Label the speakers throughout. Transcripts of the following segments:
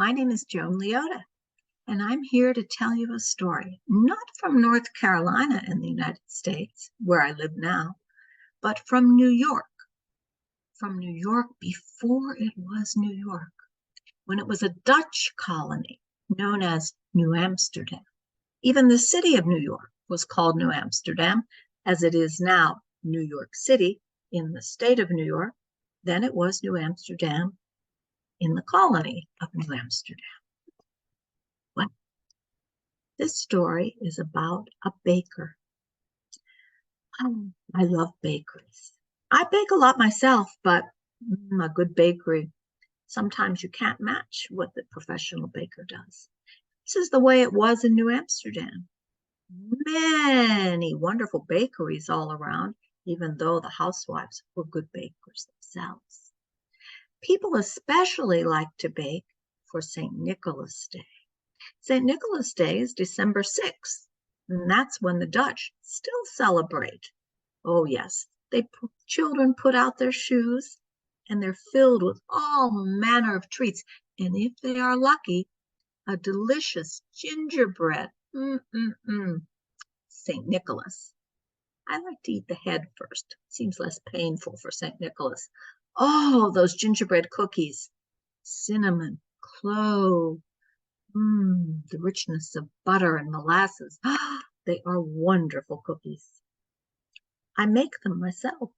Speaker 1: My name is Joan Leotta, and I'm here to tell you a story, not from North Carolina in the United States, where I live now, but from New York. From New York before it was New York, when it was a Dutch colony known as New Amsterdam. Even the city of New York was called New Amsterdam, as it is now New York City in the state of New York. Then it was New Amsterdam in the colony of New Amsterdam. Well, this story is about a baker. I love bakeries. I bake a lot myself, but a good bakery, sometimes you can't match what the professional baker does. This is the way it was in New Amsterdam. Many wonderful bakeries all around, even though the housewives were good bakers themselves. People especially like to bake for St. Nicholas Day. St. Nicholas Day is December 6th, and that's when the Dutch still celebrate. Oh yes, children put out their shoes, and they're filled with all manner of treats, and if they are lucky, a delicious gingerbread. St. Nicholas. I like to eat the head first. Seems less painful for St. Nicholas. Oh, those gingerbread cookies. Cinnamon, clove, the richness of butter and molasses. They are wonderful cookies. I make them myself,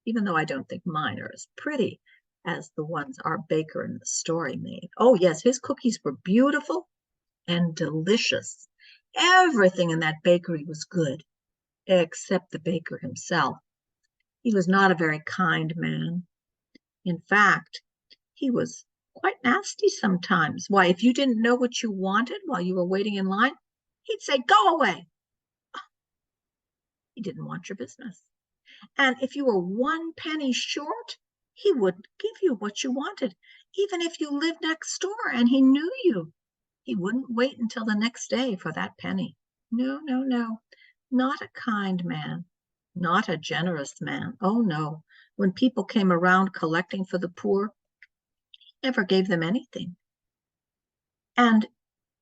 Speaker 1: even though I don't think mine are as pretty as the ones our baker in the story made. Oh yes, his cookies were beautiful and delicious. Everything in that bakery was good, except the baker himself. He was not a very kind man. In fact, he was quite nasty sometimes. Why, if you didn't know what you wanted while you were waiting in line, he'd say, "Go away." He didn't want your business. And if you were 1 penny short, he wouldn't give you what you wanted. Even if you lived next door and he knew you, he wouldn't wait until the next day for that penny. No, no, no. Not a kind man. Not a generous man. Oh, no. When people came around collecting for the poor, he never gave them anything. And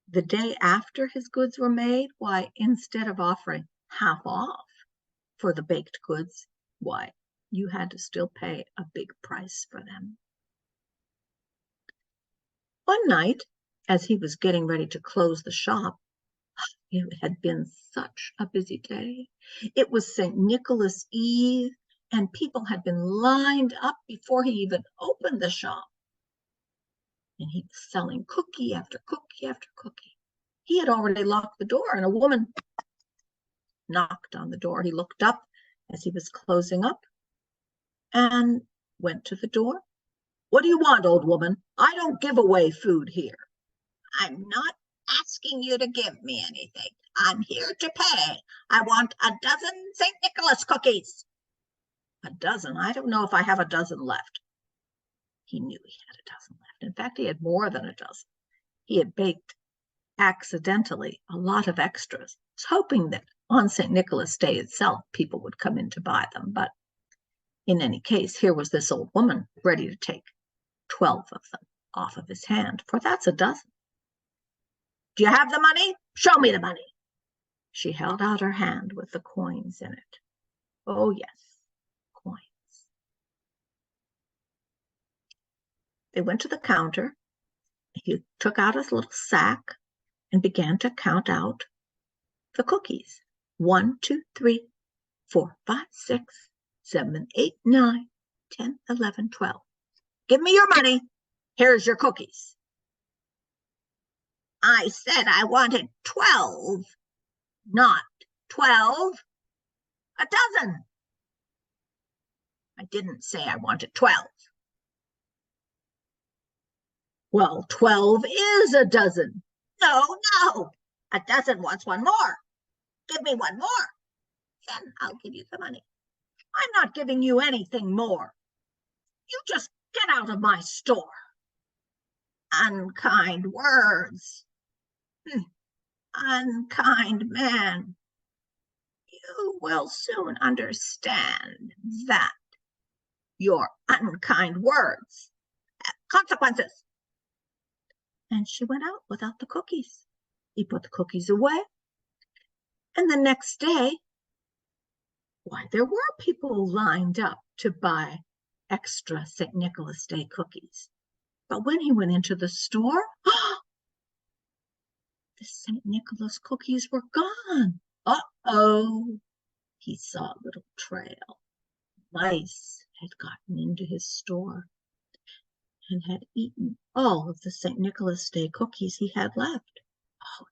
Speaker 1: the day after his goods were made, why, instead of offering half off for the baked goods, why, you had to still pay a big price for them. One night, as he was getting ready to close the shop, it had been such a busy day. It was St. Nicholas Eve, and people had been lined up before he even opened the shop. And he was selling cookie after cookie after cookie. He had already locked the door, and a woman knocked on the door. He looked up as he was closing up and went to the door. "What do you want, old woman? I don't give away food here." "I'm not asking you to give me anything. I'm here to pay. I want a dozen St. Nicholas cookies." "A dozen? I don't know if I have a dozen left." He knew he had a dozen left. In fact, he had more than a dozen. He had baked accidentally a lot of extras, hoping that on St. Nicholas Day itself, people would come in to buy them. But in any case, here was this old woman ready to take 12 of them off of his hand, for that's a dozen. "Do you have the money? Show me the money." She held out her hand with the coins in it. Oh, yes, coins. They went to the counter. He took out his little sack and began to count out the cookies. 1, 2, 3, 4, 5, 6, 7, 8, 9, 10, 11, 12. "Give me your money. Here's your cookies." "I said I wanted 12, not 12. A dozen." "I didn't say I wanted 12. "Well, 12 is a dozen." "No, no. A dozen wants one more. Give me one more. Then I'll give you the money." "I'm not giving you anything more. You just get out of my store." Unkind words. Unkind man. You will soon understand that your unkind words have consequences. and she went out without the cookies. He put the cookies away, and the next day, why, there were people lined up to buy extra St. Nicholas Day cookies. But when he went into the store, the St. Nicholas cookies were gone. Uh-oh, he saw a little trail. Mice had gotten into his store and had eaten all of the St. Nicholas Day cookies he had left. Oh,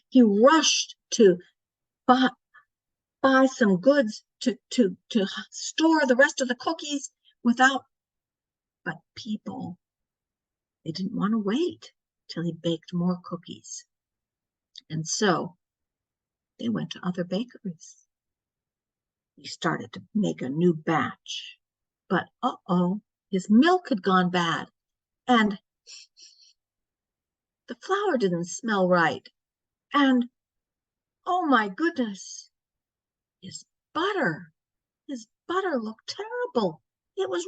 Speaker 1: he rushed to buy some goods to store the rest of the cookies without, but people, they didn't want to wait till he baked more cookies. And so they went to other bakeries. He started to make a new batch, but his milk had gone bad, and the flour didn't smell right, and oh my goodness, his butter looked terrible. It was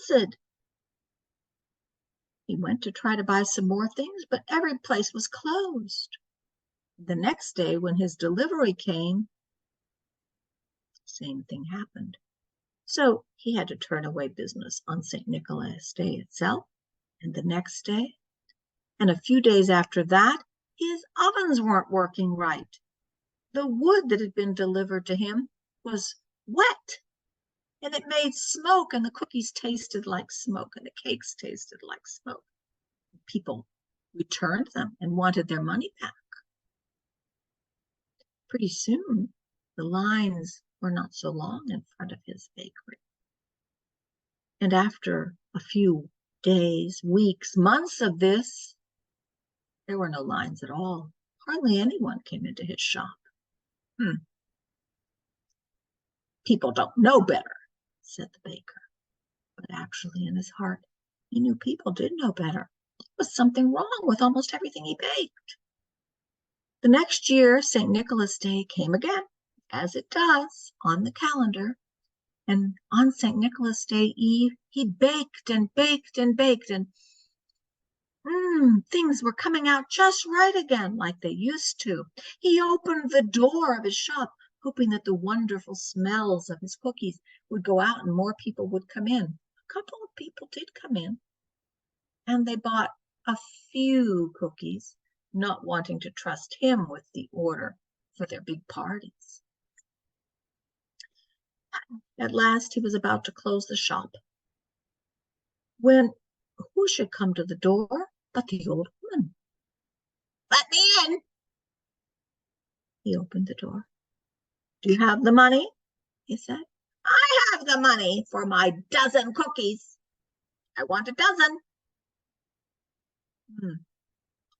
Speaker 1: rancid. He went to try to buy some more things, but every place was closed. The next day, when his delivery came, same thing happened. So he had to turn away business on St. Nicholas Day itself, and the next day, and a few days after that, his ovens weren't working right. The wood that had been delivered to him was wet, and it made smoke, and the cookies tasted like smoke, and the cakes tasted like smoke. People returned them and wanted their money back. Pretty soon, the lines were not so long in front of his bakery. And after a few days, weeks, months of this, there were no lines at all. Hardly anyone came into his shop. People don't know better, said the baker. But actually, in his heart, he knew people did know better. There was something wrong with almost everything he baked. The next year, St. Nicholas Day came again, as it does on the calendar. And on St. Nicholas Day Eve, he baked and baked and baked, and things were coming out just right again, like they used to. He opened the door of his shop, hoping that the wonderful smells of his cookies would go out and more people would come in. A couple of people did come in, and they bought a few cookies, not wanting to trust him with the order for their big parties. At last, he was about to close the shop, when who should come to the door but the old woman? Let me in. He opened the door. Do you have the money? He said. I have the money for my dozen cookies. I want a dozen.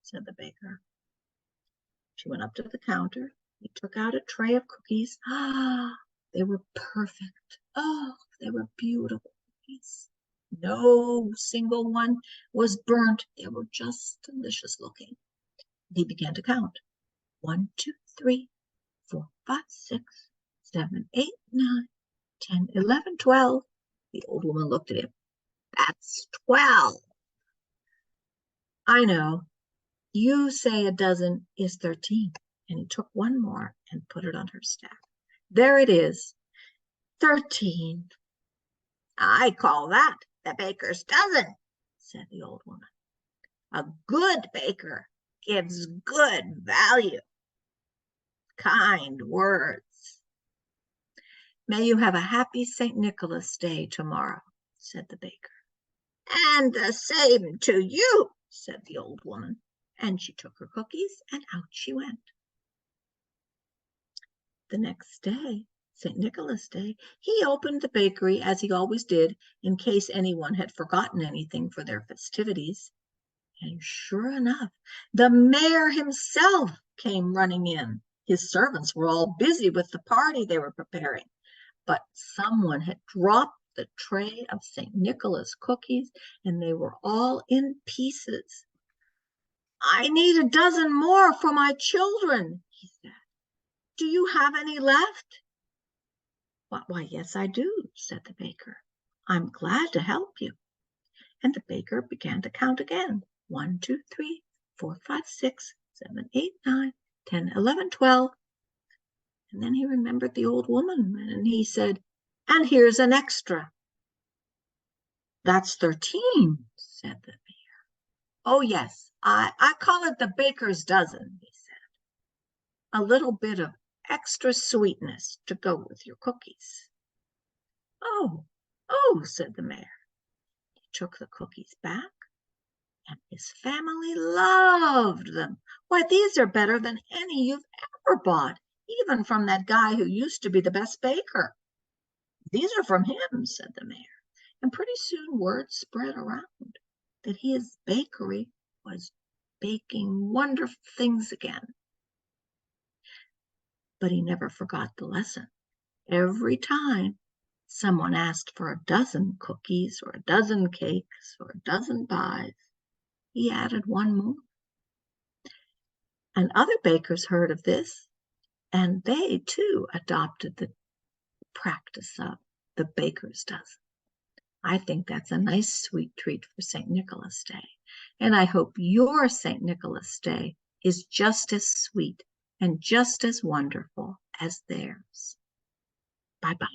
Speaker 1: Said the baker. She went up to the counter. He took out a tray of cookies. They were perfect. Oh, they were beautiful cookies. No single one was burnt. They were just delicious looking. He began to count. 1, 2, 3, 4, 5, 6, 7, 8, 9, 10, 11, 12. The old woman looked at him. That's 12. I know. You say a dozen is 13. And he took one more and put it on her staff. There it is. 13. I call that the baker's dozen, said the old woman. A good baker gives good value. Kind words. May you have a happy St. Nicholas Day tomorrow, said the baker. And the same to you, said the old woman. And she took her cookies and out she went. The next day, St. Nicholas Day, he opened the bakery as he always did in case anyone had forgotten anything for their festivities. And sure enough, the mayor himself came running in. His servants were all busy with the party they were preparing, but someone had dropped the tray of St. Nicholas cookies, and they were all in pieces. I need a dozen more for my children, he said. Do you have any left? Why, yes, I do, said the baker. I'm glad to help you. And the baker began to count again. 1, 2, 3, 4, 5, 6, 7, 8, 9, 10, 11, 12. And then he remembered the old woman, and he said, and here's an extra. That's 13, said the mayor. Oh, yes, I call it the baker's dozen, he said. A little bit of extra sweetness to go with your cookies. Oh, said the mayor. He took the cookies back, and his family loved them. Why, these are better than any you've ever bought, even from that guy who used to be the best baker. These are from him, said the mayor. And pretty soon word spread around that his bakery was baking wonderful things again. But he never forgot the lesson. Every time someone asked for a dozen cookies or a dozen cakes or a dozen pies, he added one more. And other bakers heard of this, and they too adopted the practice of the baker's dozen. I think that's a nice sweet treat for St. Nicholas Day. And I hope your St. Nicholas Day is just as sweet and just as wonderful as theirs. Bye-bye.